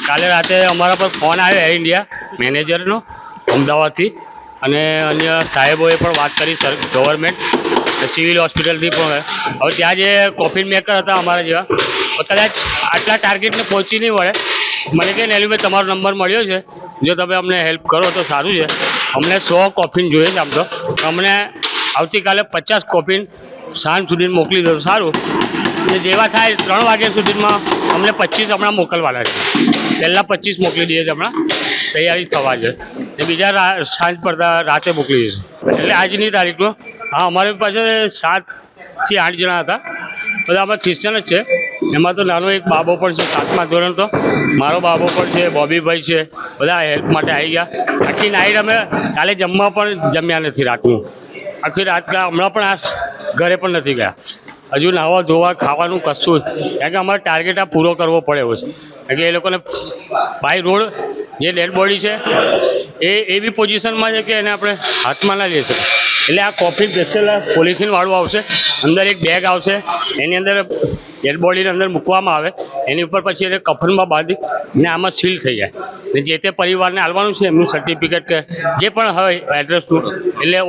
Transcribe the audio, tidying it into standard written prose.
કાલે રાતે અમારા પર ફોન આવ્યો એર ઇન્ડિયા મેનેજરનો અમદાવાદથી, અને અન્ય સાહેબોએ પણ વાત કરી સર ગવર્મેન્ટ સિવિલ હોસ્પિટલથી પણ. હવે ત્યાં જે કોફિન મેકર હતા અમારા જેવા, કદાચ આટલા ટાર્ગેટને પહોંચી નહીં વળે. મને કહે નેલુભાઈ તમારો નંબર મળ્યો છે, જો તમે અમને હેલ્પ કરો તો સારું છે. અમને 100 કોફિન જોઈએ છે. આમ તો અમને આવતીકાલે 50 કોફિન સાંજ સુધી મોકલી દો સારું. અને જેવા થાય 3 વાગ્યા સુધીમાં અમને 25 હમણાં મોકલવાના છે. પહેલાં 25 મોકલી દઈએ છીએ, હમણાં તૈયારી થવા છે. એ બીજા સાંજ પડતા રાતે મોકલી દઈશું. એટલે આજની તારીખમાં હા, અમારી પાસે 7 થી 8 જણા હતા. બધા અમે ક્રિશ્ચન જ છે. એમાં તો નાનો એક બાબો પણ છે, 7મા ધોરણ. તો મારો બાબો પણ છે, બોબીભાઈ છે. બધા હેલ્પ માટે આવી ગયા. આખી નાઈટ અમે કાલે જમવા પણ જમ્યા નથી રાતનું. આખી રાત હમણાં પણ આ ઘરે પણ નથી ગયા. હજુ નાહવા ધોવા ખાવાનું કશું જ, કારણ કે અમારે ટાર્ગેટ આ પૂરો કરવો પડે એવો છે. કારણ કે એ લોકોને બાય રોડ જે ડેડ બોડી છે એ એવી પોઝિશનમાં છે કે એને આપણે હાથમાં ના લઈ શકીએ. એટલે આ કોફી સ્પેશિયલ પોલિથીનવાળું આવશે, અંદર એક બેગ આવશે, એની અંદર ડેડ બોડીને અંદર મૂકવામાં આવે, એની ઉપર પછી એને કફનમાં બાંધી ને આમાં સીલ થઈ જાય. ને જે તે પરિવારને આપવાનું છે એમનું સર્ટિફિકેટ કે જે પણ હોય એડ્રેસનું, એટલે